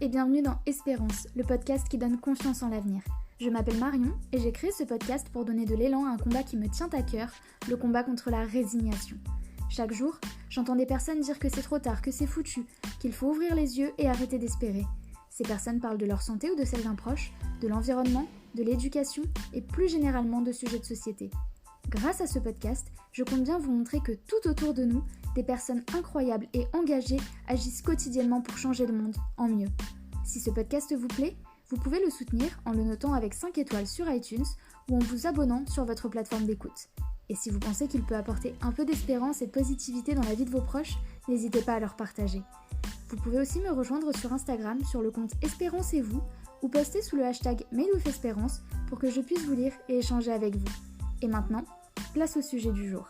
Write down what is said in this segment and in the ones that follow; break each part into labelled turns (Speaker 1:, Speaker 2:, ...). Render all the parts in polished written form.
Speaker 1: et bienvenue dans Espérance, le podcast qui donne confiance en l'avenir. Je m'appelle Marion et j'ai créé ce podcast pour donner de l'élan à un combat qui me tient à cœur, le combat contre la résignation. Chaque jour, j'entends des personnes dire que c'est trop tard, que c'est foutu, qu'il faut ouvrir les yeux et arrêter d'espérer. Ces personnes parlent de leur santé ou de celle d'un proche, de l'environnement, de l'éducation et plus généralement de sujets de société. Grâce à ce podcast, je compte bien vous montrer que tout autour de nous, des personnes incroyables et engagées agissent quotidiennement pour changer le monde en mieux. Si ce podcast vous plaît, vous pouvez le soutenir en le notant avec 5 étoiles sur iTunes ou en vous abonnant sur votre plateforme d'écoute. Et si vous pensez qu'il peut apporter un peu d'espérance et de positivité dans la vie de vos proches, n'hésitez pas à leur partager. Vous pouvez aussi me rejoindre sur Instagram sur le compte Espérance et vous ou poster sous le hashtag #MadeWithEspérance pour que je puisse vous lire et échanger avec vous. Et maintenant, place au sujet du jour.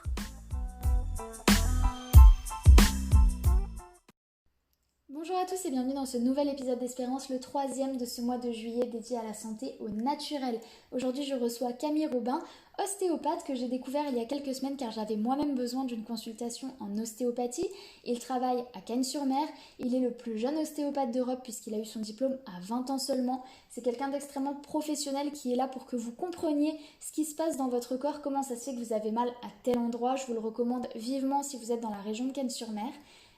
Speaker 1: Bonjour à tous et bienvenue dans ce nouvel épisode d'Espérance, le 3e de ce mois de juillet dédié à la santé au naturel. Aujourd'hui, je reçois Camille Robin, ostéopathe que j'ai découvert il y a quelques semaines car j'avais moi-même besoin d'une consultation en ostéopathie. Il travaille à Cagnes-sur-Mer, il est le plus jeune ostéopathe d'Europe puisqu'il a eu son diplôme à 20 ans seulement. C'est quelqu'un d'extrêmement professionnel qui est là pour que vous compreniez ce qui se passe dans votre corps, comment ça se fait que vous avez mal à tel endroit. Je vous le recommande vivement si vous êtes dans la région de Cagnes-sur-Mer.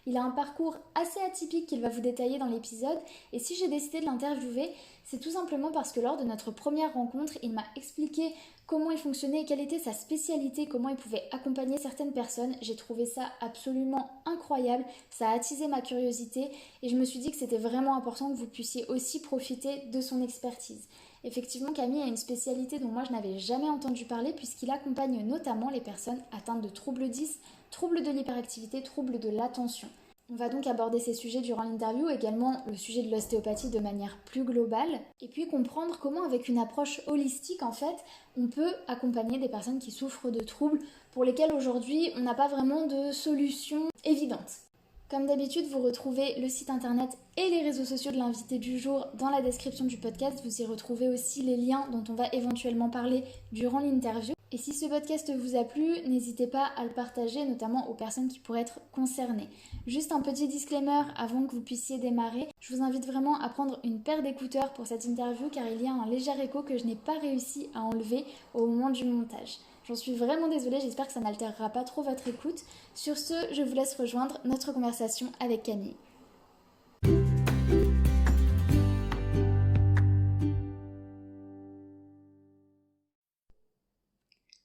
Speaker 1: Il a un parcours assez atypique qu'il va vous détailler dans l'épisode et si j'ai décidé de l'interviewer, c'est tout simplement parce que lors de notre première rencontre, il m'a expliqué comment il fonctionnait, quelle était sa spécialité, comment il pouvait accompagner certaines personnes. J'ai trouvé ça absolument incroyable, ça a attisé ma curiosité et je me suis dit que c'était vraiment important que vous puissiez aussi profiter de son expertise. Effectivement, Camille a une spécialité dont moi je n'avais jamais entendu parler puisqu'il accompagne notamment les personnes atteintes de troubles 10, troubles de l'hyperactivité, troubles de l'attention. On va donc aborder ces sujets durant l'interview, également le sujet de l'ostéopathie de manière plus globale, et puis comprendre comment avec une approche holistique en fait, on peut accompagner des personnes qui souffrent de troubles pour lesquels aujourd'hui on n'a pas vraiment de solution évidente. Comme d'habitude, vous retrouvez le site internet et les réseaux sociaux de l'invité du jour dans la description du podcast. Vous y retrouvez aussi les liens dont on va éventuellement parler durant l'interview. Et si ce podcast vous a plu, n'hésitez pas à le partager, notamment aux personnes qui pourraient être concernées. Juste un petit disclaimer avant que vous puissiez démarrer. Je vous invite vraiment à prendre une paire d'écouteurs pour cette interview car il y a un léger écho que je n'ai pas réussi à enlever au moment du montage. J'en suis vraiment désolée, j'espère que ça n'altérera pas trop votre écoute. Sur ce, je vous laisse rejoindre notre conversation avec Camille.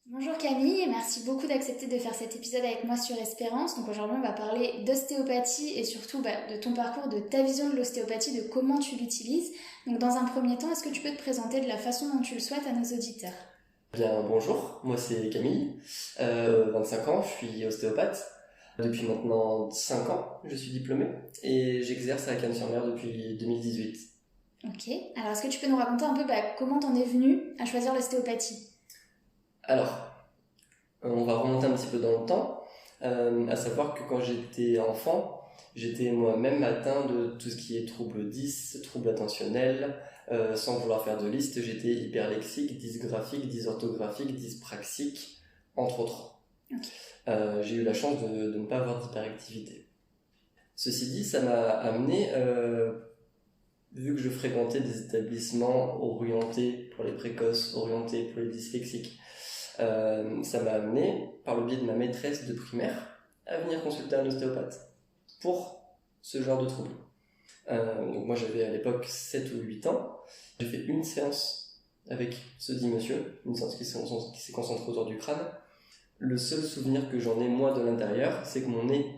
Speaker 1: Bonjour Camille, et merci beaucoup d'accepter de faire cet épisode avec moi sur Espérance. Donc aujourd'hui on va parler d'ostéopathie et surtout de ton parcours, de ta vision de l'ostéopathie, de comment tu l'utilises. Donc dans un premier temps, est-ce que tu peux te présenter de la façon dont tu le souhaites à nos auditeurs ?
Speaker 2: Bien, bonjour, moi c'est Camille, 25 ans, je suis ostéopathe. Depuis maintenant 5 ans, je suis diplômé et j'exerce à Cagnes-sur-Mer depuis 2018.
Speaker 1: Ok, alors est-ce que tu peux nous raconter un peu comment t'en es venu à choisir l'ostéopathie ?
Speaker 2: Alors, on va remonter un petit peu dans le temps, à savoir que quand j'étais enfant, j'étais moi-même atteint de tout ce qui est trouble 10, trouble attentionnel, sans vouloir faire de liste, j'étais hyperlexique, dysgraphique, dysorthographique, dyspraxique, entre autres.
Speaker 1: Okay.
Speaker 2: J'ai eu la chance de ne pas avoir d'hyperactivité. Ceci dit, ça m'a amené, vu que je fréquentais des établissements orientés pour les précoces, orientés pour les dyslexiques, ça m'a amené, par le biais de ma maîtresse de primaire, à venir consulter un ostéopathe pour ce genre de trouble. Donc moi j'avais à l'époque 7 ou 8 ans, j'ai fait une séance avec ce dit monsieur, une séance qui s'est concentrée autour du crâne. Le seul souvenir que j'en ai moi de l'intérieur, c'est que mon nez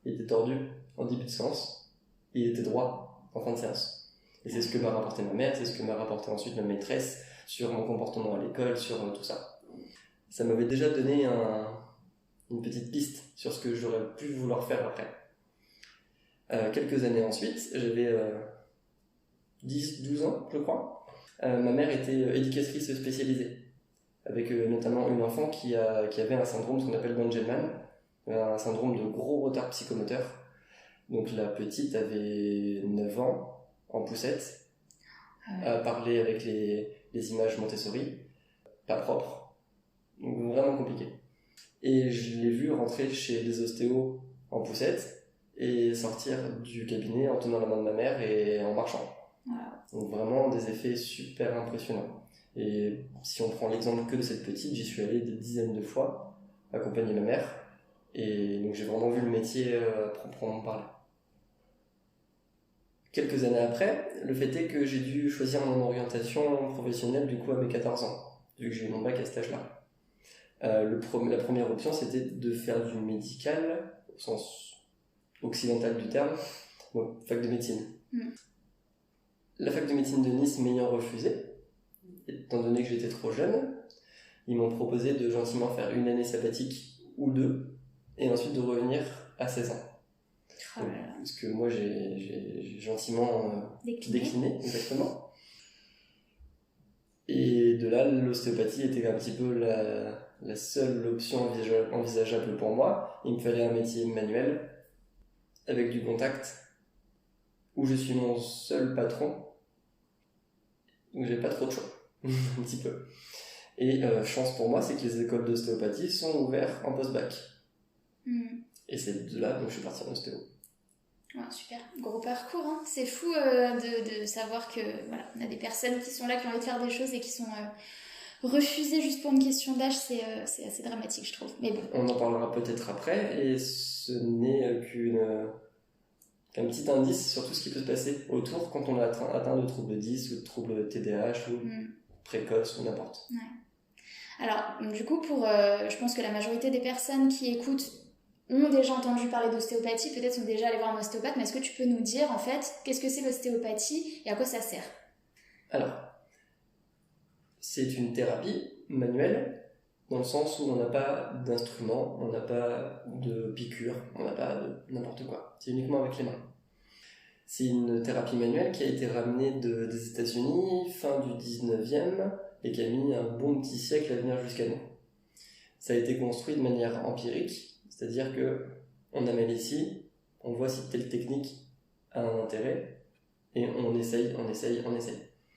Speaker 2: était tordu en début de séance, et il était droit en fin de séance. Et c'est ce que m'a rapporté ma mère, c'est ce que m'a rapporté ensuite ma maîtresse sur mon comportement à l'école, sur tout ça. Ça m'avait déjà donné une petite piste sur ce que j'aurais pu vouloir faire après. Quelques années ensuite, j'avais 10-12 ans, je crois. Ma mère était éducatrice spécialisée, avec notamment une enfant qui avait un syndrome, ce qu'on appelle d'Angelman, un syndrome de gros retard psychomoteur. Donc la petite avait 9 ans, en poussette, à parler avec les images Montessori, pas propres, donc vraiment compliqué. Et je l'ai vue rentrer chez des ostéos en poussette, et sortir du cabinet en tenant la main de ma mère et en marchant.
Speaker 1: Voilà.
Speaker 2: Donc vraiment des effets super impressionnants. Et si on prend l'exemple que de cette petite, j'y suis allé des dizaines de fois, accompagner ma mère, et donc j'ai vraiment vu le métier proprement parler. Quelques années après, le fait est que j'ai dû choisir mon orientation professionnelle du coup à mes 14 ans, vu que j'ai eu mon bac à cet âge-là. La première option, c'était de faire du médical, au sens occidental du terme, donc fac de médecine. La fac de médecine de Nice m'ayant refusé, étant donné que j'étais trop jeune, ils m'ont proposé de gentiment faire une année sabbatique ou deux, et ensuite de revenir à 16 ans.
Speaker 1: Oh
Speaker 2: Donc, parce que moi j'ai gentiment décliné, exactement. Et de là, l'ostéopathie était un petit peu la seule option envisageable pour moi. Il me fallait un métier manuel, avec du contact, où je suis mon seul patron, donc j'ai pas trop de choix, un petit peu. Et chance pour moi, c'est que les écoles d'ostéopathie sont ouvertes en post-bac. Et c'est de là donc je suis parti en ostéo.
Speaker 1: Ouais, super, gros parcours, hein. C'est fou de savoir que voilà, on a des personnes qui sont là, qui ont envie de faire des choses et qui sont refusées juste pour une question d'âge, c'est assez dramatique, je trouve. Mais bon.
Speaker 2: On en parlera peut-être après, et ce n'est qu'un petit indice sur tout ce qui peut se passer autour quand on a atteint de troubles 10 ou de troubles TDAH ou précoce ou n'importe.
Speaker 1: Ouais. Alors, du coup, je pense que la majorité des personnes qui écoutent ont déjà entendu parler d'ostéopathie, peut-être sont déjà allés voir un ostéopathe, mais est-ce que tu peux nous dire, en fait, qu'est-ce que c'est l'ostéopathie et à quoi ça sert ?
Speaker 2: Alors, c'est une thérapie manuelle, dans le sens où on n'a pas d'instrument, on n'a pas de piqûre, on n'a pas de n'importe quoi. C'est uniquement avec les mains. C'est une thérapie manuelle qui a été ramenée des États-Unis, fin du 19e, et qui a mis un bon petit siècle à venir jusqu'à nous. Ça a été construit de manière empirique, c'est-à-dire que on amène ici, on voit si telle technique a un intérêt, et on essaye.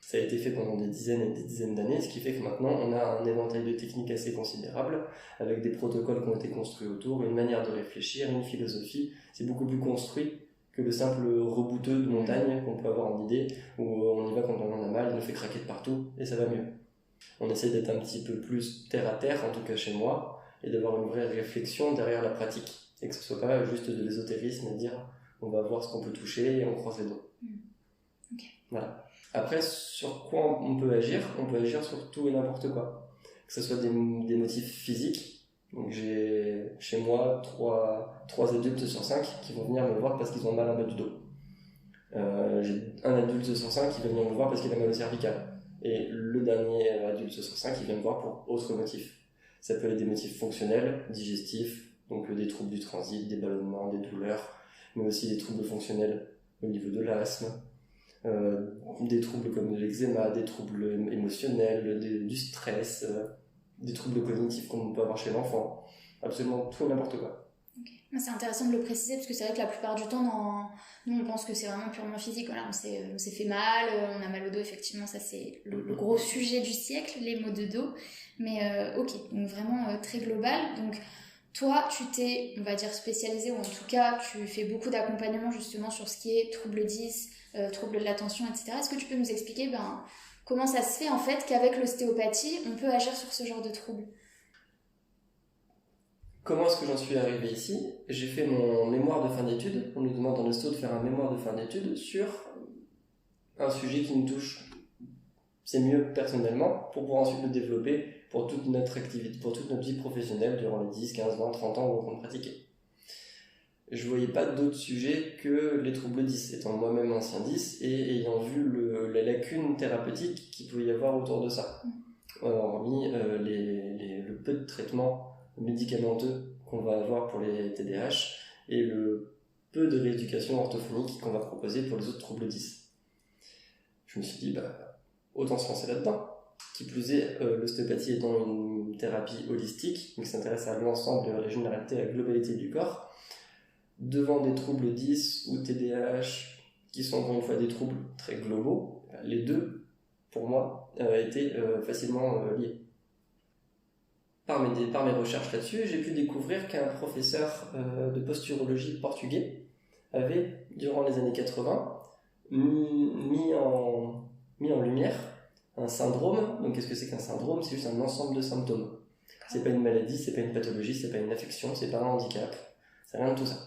Speaker 2: Ça a été fait pendant des dizaines et des dizaines d'années, ce qui fait que maintenant on a un éventail de techniques assez considérable, avec des protocoles qui ont été construits autour, une manière de réfléchir, une philosophie. C'est beaucoup plus construit que le simple rebouteux de montagne qu'on peut avoir en idée, où on y va quand on en a mal, il nous fait craquer de partout, et ça va mieux. On essaie d'être un petit peu plus terre à terre, en tout cas chez moi, et d'avoir une vraie réflexion derrière la pratique, et que ce soit pas juste de l'ésotérisme et dire on va voir ce qu'on peut toucher et on croise les doigts.
Speaker 1: Okay.
Speaker 2: Voilà. Après, sur quoi on peut agir sur tout et n'importe quoi. Que ce soit des motifs physiques. Donc j'ai chez moi 3 adultes sur 5 qui vont venir me voir parce qu'ils ont mal en bas du dos. J'ai un adulte sur 5 qui va venir me voir parce qu'il a mal au cervical. Et le dernier adulte sur 5 qui vient me voir pour autres motifs. Ça peut être des motifs fonctionnels, digestifs, donc des troubles du transit, des ballonnements, des douleurs, mais aussi des troubles fonctionnels au niveau de l'asthme, des troubles comme l'eczéma, des troubles émotionnels, du stress, des troubles cognitifs qu'on peut avoir chez l'enfant, absolument tout et n'importe quoi.
Speaker 1: Okay. C'est intéressant de le préciser parce que c'est vrai que la plupart du temps, nous on pense que c'est vraiment purement physique. Voilà, on s'est fait mal, on a mal au dos, effectivement, ça c'est le gros sujet du siècle, les maux de dos. Mais ok, donc vraiment très global. Donc toi, tu t'es, on va dire, spécialisé, ou en tout cas, tu fais beaucoup d'accompagnement justement sur ce qui est trouble 10, trouble de l'attention, etc. Est-ce que tu peux nous expliquer comment ça se fait en fait qu'avec l'ostéopathie, on peut agir sur ce genre de troubles ?
Speaker 2: Comment est-ce que j'en suis arrivé ici ? J'ai fait mon mémoire de fin d'études. On nous demande en ostéo de faire un mémoire de fin d'études sur un sujet qui nous touche. C'est mieux personnellement pour pouvoir ensuite le développer pour toute notre activité, pour toute notre vie professionnelle durant les 10, 15, 20, 30 ans où on compte pratiquer. Je voyais pas d'autres sujets que les troubles 10, étant moi-même ancien 10 et ayant vu la lacune thérapeutique qu'il pouvait y avoir autour de ça. Hormis le peu de traitements médicamenteux qu'on va avoir pour les TDAH et le peu de rééducation orthophonique qu'on va proposer pour les autres troubles 10. Je me suis dit, autant se lancer là-dedans. Qui plus est, l'ostéopathie étant une thérapie holistique, qui s'intéresse à l'ensemble de la généralité, à la globalité du corps, devant des troubles 10 ou TDAH, qui sont encore une fois des troubles très globaux, les deux, pour moi, étaient facilement liés. Par mes recherches là-dessus, j'ai pu découvrir qu'un professeur de posturologie portugais avait, durant les années 80, mis en lumière un syndrome. Donc qu'est-ce que c'est qu'un syndrome? C'est juste un ensemble de symptômes. C'est pas une maladie, c'est pas une pathologie, c'est pas une affection, c'est pas un handicap, c'est rien de tout ça.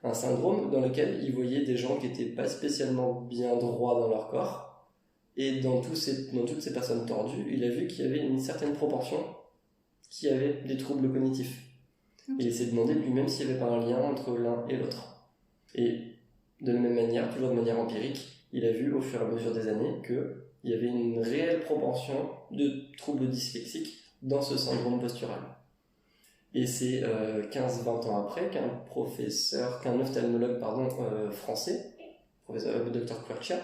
Speaker 2: Un syndrome dans lequel il voyait des gens qui étaient pas spécialement bien droits dans leur corps, et dans toutes ces personnes tordues, il a vu qu'il y avait une certaine proportion qui avait des troubles cognitifs. Et il s'est demandé lui-même s'il n'y avait pas un lien entre l'un et l'autre. Et de la même manière, toujours de manière empirique, il a vu au fur et à mesure des années qu'il y avait une réelle proportion de troubles dyslexiques dans ce syndrome postural. Et c'est 15-20 ans après qu'un ophtalmologue français, professeur Dr Quercia,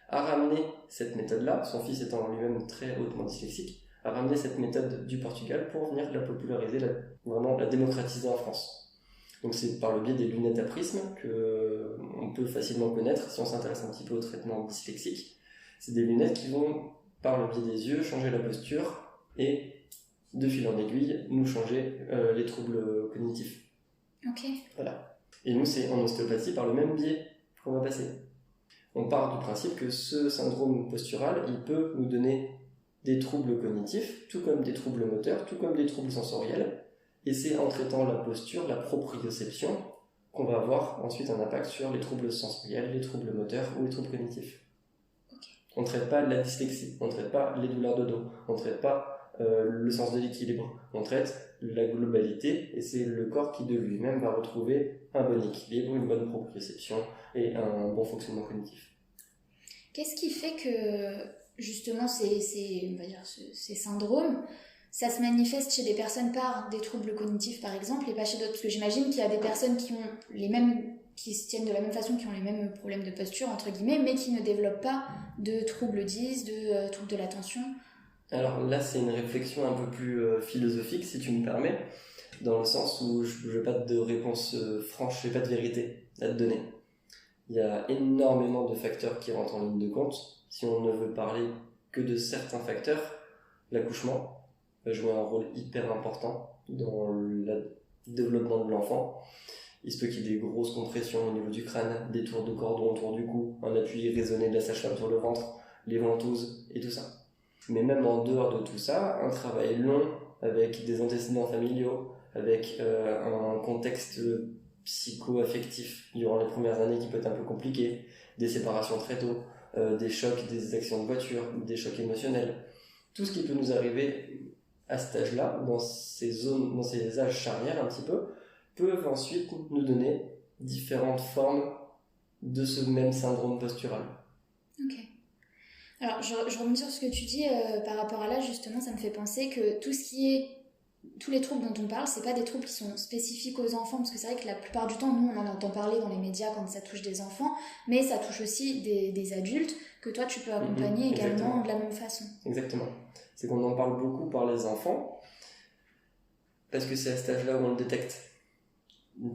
Speaker 2: a ramené cette méthode-là, son fils étant lui-même très hautement dyslexique, a ramené cette méthode du Portugal pour venir la populariser, vraiment la démocratiser en France. Donc c'est par le biais des lunettes à prisme qu'on peut facilement connaître si on s'intéresse un petit peu au traitement dyslexique. C'est des lunettes qui vont, par le biais des yeux, changer la posture et, de fil en aiguille, nous changer les troubles cognitifs.
Speaker 1: Ok.
Speaker 2: Voilà. Et nous, c'est en ostéopathie par le même biais qu'on va passer. On part du principe que ce syndrome postural, il peut nous donner des troubles cognitifs, tout comme des troubles moteurs, tout comme des troubles sensoriels. Et c'est en traitant la posture, la proprioception, qu'on va avoir ensuite un impact sur les troubles sensoriels, les troubles moteurs ou les troubles cognitifs.
Speaker 1: Okay.
Speaker 2: On ne traite pas la dyslexie, on ne traite pas les douleurs de dos, on ne traite pas le sens de l'équilibre, on traite la globalité, et c'est le corps qui de lui-même va retrouver un bon équilibre, une bonne proprioception et un bon fonctionnement cognitif.
Speaker 1: Qu'est-ce qui fait que justement ces syndromes, ça se manifeste chez des personnes par des troubles cognitifs par exemple et pas chez d'autres? Parce que j'imagine qu'il y a des personnes qui se tiennent de la même façon, qui ont les mêmes problèmes de posture entre guillemets, mais qui ne développent pas de troubles 10, de troubles de l'attention.
Speaker 2: Alors là, c'est une réflexion un peu plus philosophique, si tu me permets, dans le sens où je n'ai pas de réponse franche, je n'ai pas de vérité à te donner. Il y a énormément de facteurs qui rentrent en ligne de compte. Si on ne veut parler que de certains facteurs, l'accouchement va jouer un rôle hyper important dans le développement de l'enfant. Il se peut qu'il y ait des grosses compressions au niveau du crâne, des tours de cordon autour du cou, un appui raisonné de la sage-femme sur le ventre, les ventouses et tout ça. Mais même en dehors de tout ça, un travail long avec des antécédents familiaux, avec un contexte psycho-affectif durant les premières années qui peut être un peu compliqué, des séparations très tôt, des chocs, des accidents de voiture, des chocs émotionnels. Tout ce qui peut nous arriver à cet âge-là, dans ces âges charnières un petit peu, peuvent ensuite nous donner différentes formes de ce même syndrome postural.
Speaker 1: Ok. Alors, je reviens sur ce que tu dis par rapport à l'âge, justement, ça me fait penser que tous les troubles dont on parle, c'est pas des troubles qui sont spécifiques aux enfants, parce que c'est vrai que la plupart du temps, nous, on en entend parler dans les médias quand ça touche des enfants, mais ça touche aussi des adultes que toi, tu peux accompagner également de la même façon.
Speaker 2: Exactement. C'est qu'on en parle beaucoup par les enfants, parce que c'est à cet âge-là où on le détecte.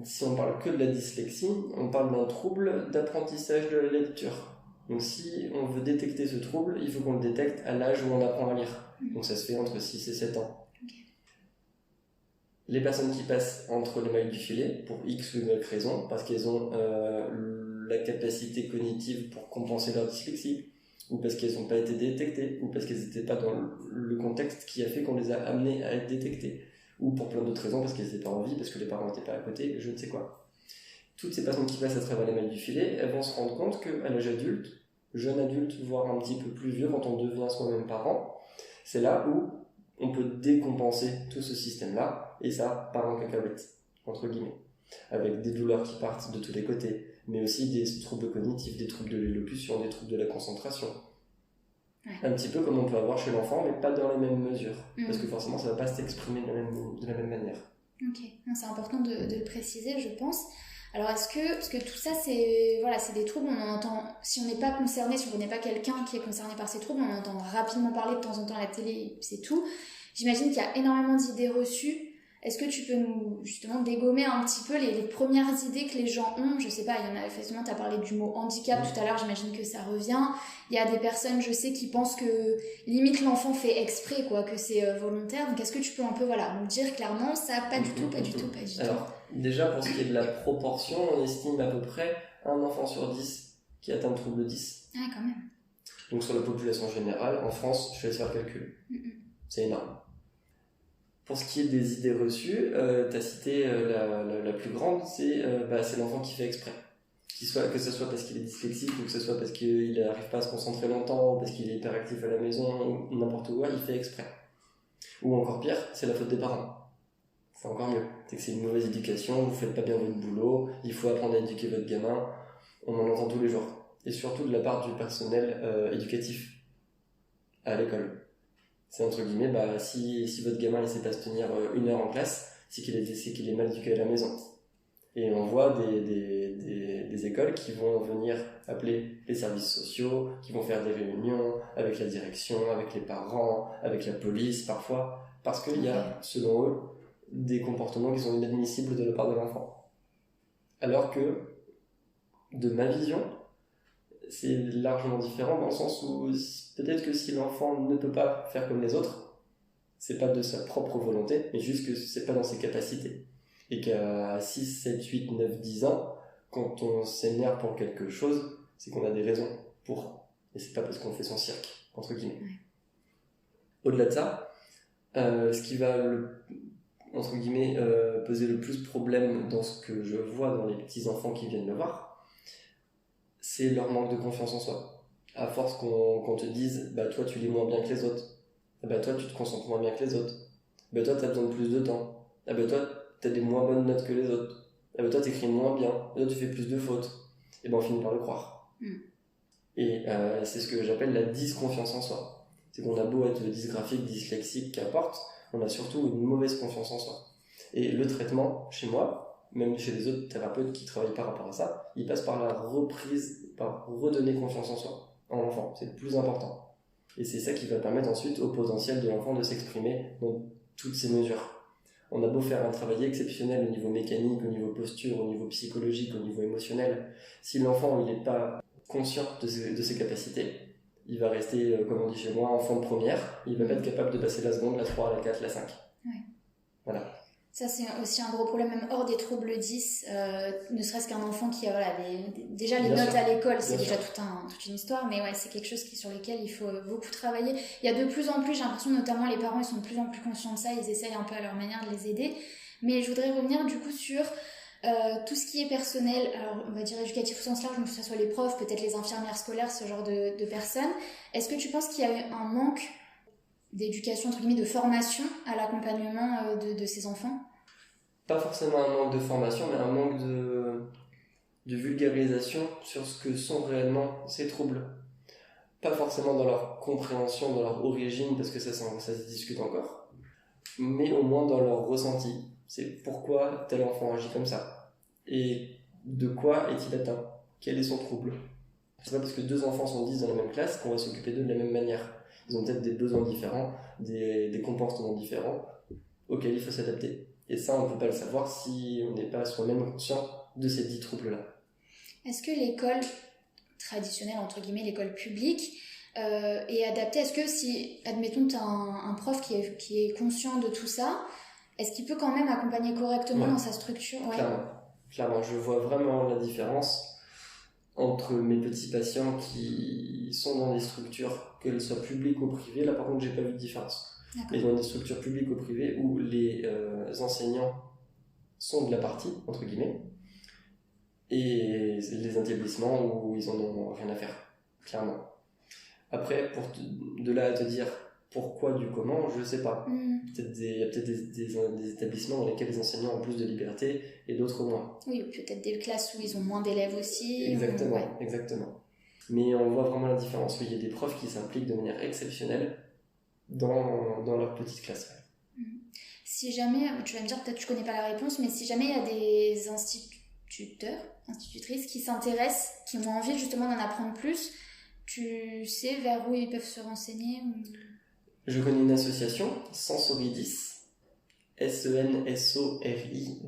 Speaker 2: Si on parle que de la dyslexie, on parle d'un trouble d'apprentissage de la lecture. Donc si on veut détecter ce trouble, il faut qu'on le détecte à l'âge où on apprend à lire. Donc ça se fait entre 6 et 7 ans. Okay. Les personnes qui passent entre les mailles du filet, pour X ou Y raison, parce qu'elles ont la capacité cognitive pour compenser leur dyslexie, ou parce qu'elles n'ont pas été détectées, ou parce qu'elles n'étaient pas dans le contexte qui a fait qu'on les a amenées à être détectées, ou pour plein d'autres raisons, parce qu'elles n'étaient pas en vie, parce que les parents n'étaient pas à côté, je ne sais quoi. Toutes ces personnes qui passent à travers les mailles du filet, elles vont se rendre compte qu'à l'âge adulte, jeune adulte, voire un petit peu plus vieux, quand on devient soi-même parent, c'est là où on peut décompenser tout ce système-là, et ça part en cacahuète, entre guillemets, avec des douleurs qui partent de tous les côtés, mais aussi des troubles cognitifs, des troubles de l'élocution, des troubles de la concentration. Ouais. Un petit peu comme on peut avoir chez l'enfant, mais pas dans les mêmes mesures, parce que forcément ça ne va pas s'exprimer de la même manière.
Speaker 1: Ok, c'est important de le préciser, je pense. Alors parce que tout ça c'est des troubles, on en entend, si on n'est pas concerné, si on ne connaît pas quelqu'un qui est concerné par ces troubles, on en entend rapidement parler de temps en temps à la télé, c'est tout. J'imagine qu'il y a énormément d'idées reçues. Est-ce que tu peux nous, justement, dégommer un petit peu les premières idées que les gens ont? Je sais pas, il y en a, effectivement, tu as parlé du mot handicap tout à l'heure, j'imagine que ça revient. Il y a des personnes, je sais, qui pensent que limite l'enfant fait exprès, quoi, que c'est volontaire. Donc est-ce que tu peux un peu, voilà, nous dire clairement ça? Pas du tout, pas du tout, pas du tout.
Speaker 2: Alors, déjà, pour ce qui est de la proportion, on estime à peu près un enfant sur 10 qui atteint le trouble 10.
Speaker 1: Ah, quand même.
Speaker 2: Donc sur la population générale, en France, je te laisse faire le calcul. C'est énorme. Pour ce qui est des idées reçues, tu as cité la plus grande, c'est l'enfant qui fait exprès. Que ce soit parce qu'il est dyslexique, ou que ce soit parce qu'il n'arrive pas à se concentrer longtemps, ou parce qu'il est hyperactif à la maison, ou n'importe où, il fait exprès. Ou encore pire, c'est la faute des parents. C'est encore mieux. C'est que c'est une mauvaise éducation, vous faites pas bien votre boulot, il faut apprendre à éduquer votre gamin. On en entend tous les jours. Et surtout de la part du personnel éducatif à l'école. C'est entre guillemets, si votre gamin ne sait pas se tenir 1 heure en classe, c'est qu'il est mal éduqué à la maison. Et on voit des écoles qui vont venir appeler les services sociaux, qui vont faire des réunions avec la direction, avec les parents, avec la police parfois, parce qu'il y a, selon eux, des comportements qui sont inadmissibles de la part de l'enfant. Alors que, de ma vision, c'est largement différent dans le sens où peut-être que si l'enfant ne peut pas faire comme les autres, c'est pas de sa propre volonté, mais juste que c'est pas dans ses capacités. Et qu'à 6, 7, 8, 9, 10 ans, quand on s'énerve pour quelque chose, c'est qu'on a des raisons pour. Et c'est pas parce qu'on fait son cirque, entre guillemets. Au-delà de ça, ce qui va, entre guillemets, poser le plus de problème dans ce que je vois dans les petits-enfants qui viennent me voir, c'est leur manque de confiance en soi. À force qu'on te dise, toi tu lis moins bien que les autres, toi tu te concentres moins bien que les autres, toi t'as besoin de plus de temps, toi t'as des moins bonnes notes que les autres, toi t'écris moins bien, toi tu fais plus de fautes, et on finit par le croire. Et c'est ce que j'appelle la dysconfiance en soi. C'est qu'on a beau être dysgraphique, dyslexique, qu'importe, on a surtout une mauvaise confiance en soi. Et le traitement, chez moi, même chez les autres thérapeutes qui travaillent par rapport à ça, il passe par la reprise, par redonner confiance en soi, en l'enfant. C'est le plus important. Et c'est ça qui va permettre ensuite au potentiel de l'enfant de s'exprimer dans toutes ces mesures. On a beau faire un travail exceptionnel au niveau mécanique, au niveau posture, au niveau psychologique, au niveau émotionnel. Si l'enfant n'est pas conscient de ses capacités, il va rester, comme on dit chez moi, enfant de première. Il va pas être capable de passer la seconde, la 3, la 4, la 5. Voilà.
Speaker 1: Ça, c'est aussi un gros problème, même hors des troubles 10, ne serait-ce qu'un enfant qui a déjà les notes à l'école, c'est déjà toute une histoire, mais c'est quelque chose sur lequel il faut beaucoup travailler. Il y a de plus en plus, j'ai l'impression, notamment les parents, ils sont de plus en plus conscients de ça, ils essayent un peu à leur manière de les aider. Mais je voudrais revenir du coup sur tout ce qui est personnel, alors on va dire éducatif au sens large, donc que ce soit les profs, peut-être les infirmières scolaires, ce genre de personnes. Est-ce que tu penses qu'il y a un manque d'éducation, entre guillemets, de formation à l'accompagnement de ces enfants?
Speaker 2: Pas forcément un manque de formation, mais un manque de vulgarisation sur ce que sont réellement ces troubles. Pas forcément dans leur compréhension, dans leur origine, parce que ça se discute encore, mais au moins dans leur ressenti. C'est pourquoi tel enfant agit comme ça. Et de quoi est-il atteint? Quel est son trouble? C'est pas parce que 2 enfants sont 10 dans la même classe qu'on va s'occuper d'eux de la même manière. Ils ont peut-être des besoins différents, des comportements différents, auxquels il faut s'adapter. Et ça, on ne peut pas le savoir si on n'est pas soi-même conscient de ces 10 troubles-là.
Speaker 1: Est-ce que l'école traditionnelle, entre guillemets, l'école publique, est adaptée? Est-ce que si, admettons, tu as un prof qui est conscient de tout ça, est-ce qu'il peut quand même accompagner correctement dans sa structure?
Speaker 2: Clairement, je vois vraiment la différence entre mes petits patients qui sont dans des structures, qu'elles soient publiques ou privées. Là, par contre, j'ai pas vu de différence. Et dans des structures publiques ou privées où les enseignants sont de la partie, entre guillemets, et les établissements où ils en ont rien à faire, clairement. Après, de là à te dire pourquoi du comment, je sais pas. Il y a peut-être des établissements dans lesquels les enseignants ont plus de liberté et d'autres moins.
Speaker 1: Oui, peut-être des classes où ils ont moins d'élèves aussi.
Speaker 2: Exactement. Mais on voit vraiment la différence. Oui, il y a des profs qui s'impliquent de manière exceptionnelle dans leur petite classe.
Speaker 1: Si jamais, tu vas me dire, peut-être tu connais pas la réponse, mais si jamais il y a des institutrices qui s'intéressent, qui ont envie justement d'en apprendre plus, tu sais vers où ils peuvent se renseigner?
Speaker 2: Je connais une association, Sensoridis, SENSORIDYS.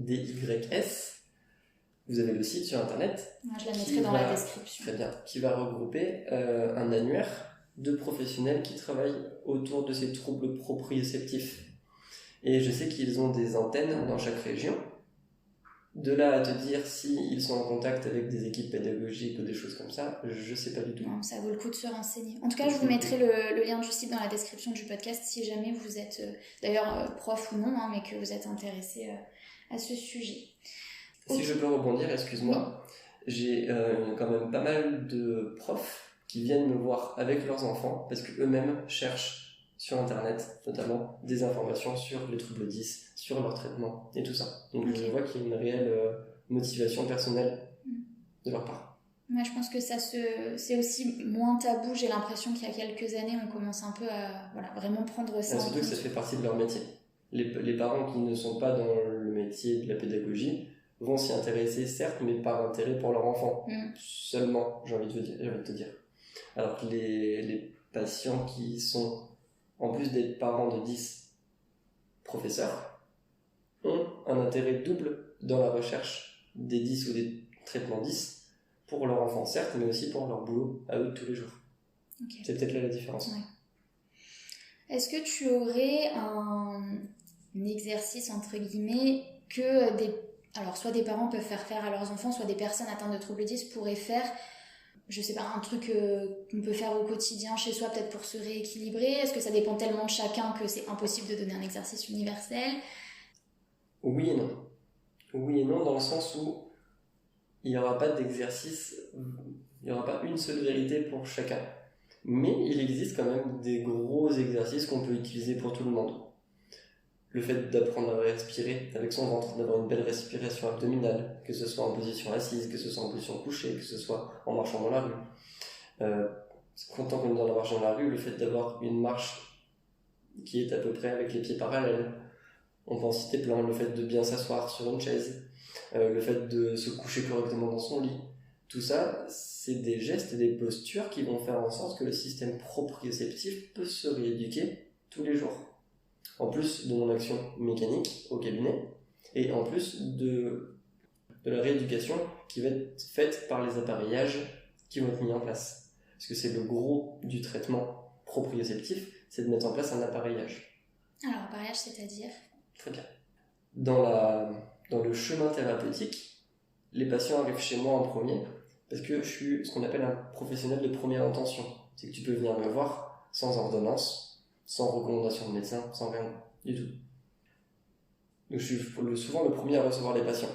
Speaker 2: Vous avez le site sur internet.
Speaker 1: Je la mettrai dans la description.
Speaker 2: Très bien. Qui va regrouper un annuaire de professionnels qui travaillent autour de ces troubles proprioceptifs. Et je sais qu'ils ont des antennes dans chaque région. De là à te dire s'ils sont en contact avec des équipes pédagogiques ou des choses comme ça, je sais pas du tout.
Speaker 1: Non, ça vaut le coup de se renseigner. En tout cas, je vous mettrai le lien du site dans la description du podcast si jamais vous êtes, d'ailleurs prof ou non, hein, mais que vous êtes intéressé à ce sujet.
Speaker 2: Si je peux rebondir, excuse-moi, j'ai quand même pas mal de profs qui viennent me voir avec leurs enfants parce qu'eux-mêmes cherchent sur internet notamment des informations sur les troubles 10, sur leur traitement et tout ça. Donc je vois qu'il y a une réelle motivation personnelle de leur part.
Speaker 1: Moi je pense que c'est aussi moins tabou, j'ai l'impression qu'il y a quelques années on commence un peu à vraiment prendre ça.
Speaker 2: Surtout que ça fait partie de leur métier. Les parents qui ne sont pas dans le métier de la pédagogie vont s'y intéresser certes, mais par intérêt pour leur enfant. Seulement, j'ai envie de te dire. Alors que les patients qui sont, en plus d'être parents de 10 professeurs, ont un intérêt double dans la recherche des 10 ou des traitements 10 pour leur enfant, certes, mais aussi pour leur boulot à eux de tous les jours. C'est peut-être là la différence.
Speaker 1: Ouais. Est-ce que tu aurais un exercice, entre guillemets, que soit des parents peuvent faire à leurs enfants, soit des personnes atteintes de troubles 10 pourraient faire, je sais pas, un truc qu'on peut faire au quotidien chez soi, peut-être pour se rééquilibrer? Est-ce que ça dépend tellement de chacun que c'est impossible de donner un exercice universel?
Speaker 2: Oui et non. Oui et non, dans le sens où il n'y aura pas d'exercice, il n'y aura pas une seule vérité pour chacun. Mais il existe quand même des gros exercices qu'on peut utiliser pour tout le monde. Le fait d'apprendre à respirer avec son ventre, d'avoir une belle respiration abdominale, que ce soit en position assise, que ce soit en position couchée, que ce soit en marchant dans la rue. Tant qu'on est dans la marche dans la rue, le fait d'avoir une marche qui est à peu près avec les pieds parallèles, on peut en citer plein, le fait de bien s'asseoir sur une chaise, le fait de se coucher correctement dans son lit, tout ça, c'est des gestes et des postures qui vont faire en sorte que le système proprioceptif peut se rééduquer tous les jours. En plus de mon action mécanique au cabinet, et en plus de la rééducation qui va être faite par les appareillages qui vont être mis en place. Parce que c'est le gros du traitement proprioceptif, c'est de mettre en place un appareillage.
Speaker 1: Alors, appareillage, c'est-à-dire ?
Speaker 2: Très bien. Dans le chemin thérapeutique, les patients arrivent chez moi en premier, parce que je suis ce qu'on appelle un professionnel de première intention. C'est que tu peux venir me voir sans ordonnance, sans recommandation de médecin, sans rien du tout. Donc je suis souvent le premier à recevoir les patients.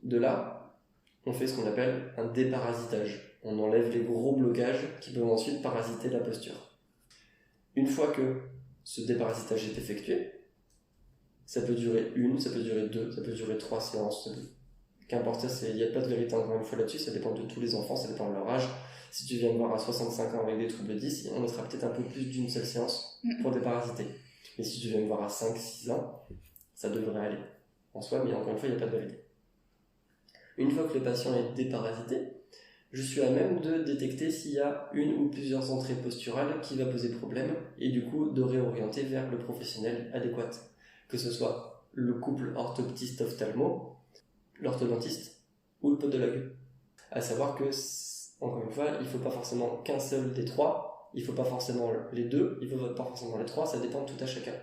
Speaker 2: De là, on fait ce qu'on appelle un déparasitage. On enlève les gros blocages qui peuvent ensuite parasiter la posture. Une fois que ce déparasitage est effectué, ça peut durer 1, ça peut durer 2, ça peut durer 3 séances. Qu'importe, il n'y a pas de vérité encore une fois là-dessus, ça dépend de tous les enfants, ça dépend de leur âge. Si tu viens me voir à 65 ans avec des troubles 10, on mettra peut-être un peu plus d'une seule séance pour déparasiter. Mais si tu viens me voir à 5-6 ans, ça devrait aller en soi, mais encore une fois, il n'y a pas de vérité. Une fois que le patient est déparasité, je suis à même de détecter s'il y a une ou plusieurs entrées posturales qui va poser problème et du coup de réorienter vers le professionnel adéquat. Que ce soit le couple orthoptiste-ophtalmo, l'orthodontiste ou le podologue. À savoir que, encore une fois, il ne faut pas forcément qu'un seul des trois, il ne faut pas forcément les deux, il ne faut pas forcément les trois, ça dépend de tout à chacun.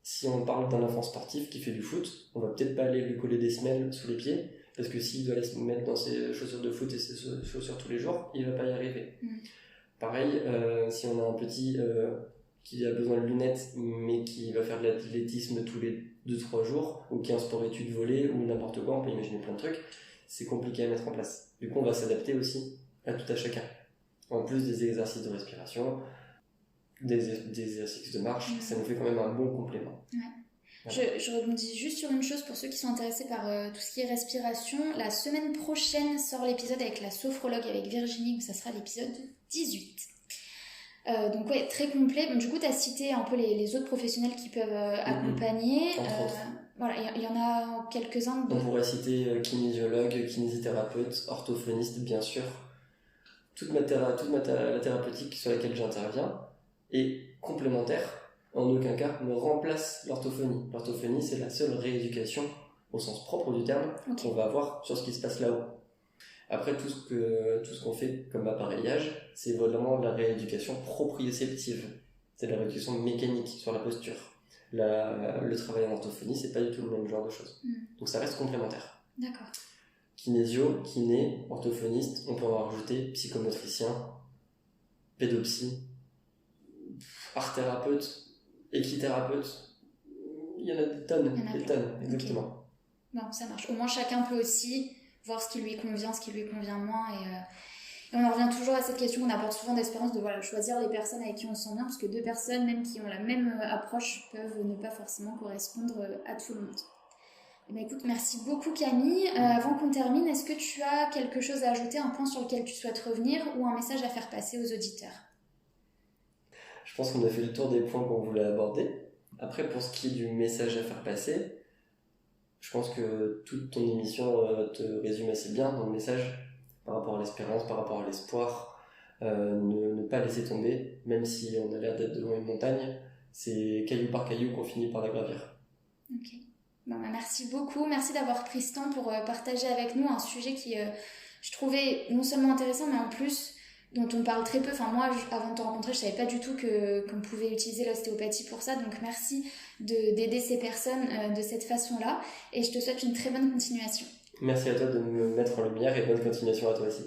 Speaker 2: Si on parle d'un enfant sportif qui fait du foot, on va peut-être pas aller lui coller des semelles sous les pieds, parce que s'il doit aller se mettre dans ses chaussures de foot et ses chaussures tous les jours, il ne va pas y arriver. Pareil, si on a un petit qui a besoin de lunettes, mais qui va faire de l'athlétisme tous les 2-3 jours, ou qui a un sport-études volé, ou n'importe quoi, on peut imaginer plein de trucs, c'est compliqué à mettre en place. Du coup, on va s'adapter aussi à tout à chacun. En plus des exercices de respiration, des exercices de marche, ça nous fait quand même un bon complément.
Speaker 1: Ouais. Voilà. Je rebondis juste sur une chose pour ceux qui sont intéressés par tout ce qui est respiration. La semaine prochaine sort l'épisode avec la sophrologue, avec Virginie, où ça sera l'épisode 18. Donc ouais, très complet. Bon, du coup, tu as cité un peu les autres professionnels qui peuvent accompagner. Voilà, il y en a quelques-uns.
Speaker 2: On pourrait citer kinésiologue, kinésithérapeute, orthophoniste, bien sûr. Toute la thérapeutique sur laquelle j'interviens est complémentaire en aucun cas ne remplace l'orthophonie. L'orthophonie, c'est la seule rééducation, au sens propre du terme, qu'on va avoir sur ce qui se passe là-haut. Après, tout ce qu'on fait comme appareillage, c'est vraiment de la rééducation proprioceptive. C'est de la rééducation mécanique sur la posture. Le travail en orthophonie, c'est pas du tout le même genre de choses. Donc ça reste complémentaire.
Speaker 1: D'accord.
Speaker 2: Kinésio, kiné, orthophoniste, on peut en rajouter psychomotricien, pédopsie, art thérapeute, équithérapeute. Il y en a des tonnes, exactement.
Speaker 1: Okay. Bon, ça marche. Au moins, chacun peut aussi voir ce qui lui convient, ce qui lui convient moins. Et on en revient toujours à cette question qu'on aborde souvent d'Espérance, de choisir les personnes avec qui on se sent bien, parce que deux personnes, même qui ont la même approche, peuvent ne pas forcément correspondre à tout le monde. Eh bien, écoute, merci beaucoup Camille. Avant qu'on termine, est-ce que tu as quelque chose à ajouter, un point sur lequel tu souhaites revenir ou un message à faire passer aux auditeurs?
Speaker 2: Je pense qu'on a fait le tour des points qu'on voulait aborder. Après, pour ce qui est du message à faire passer, je pense que toute ton émission te résume assez bien dans le message par rapport à l'espérance, par rapport à l'espoir. Ne pas laisser tomber, même si on a l'air d'être devant une montagne, c'est caillou par caillou qu'on finit par la gravir.
Speaker 1: Ok. Bon, bah, merci beaucoup, merci d'avoir pris ce temps pour partager avec nous un sujet qui, je trouvais non seulement intéressant, mais en plus dont on parle très peu. Enfin, moi, avant de te rencontrer, je savais pas du tout qu'on pouvait utiliser l'ostéopathie pour ça, donc merci d'aider ces personnes de cette façon-là, et je te souhaite une très bonne continuation.
Speaker 2: Merci à toi de me mettre en lumière et bonne continuation à toi aussi.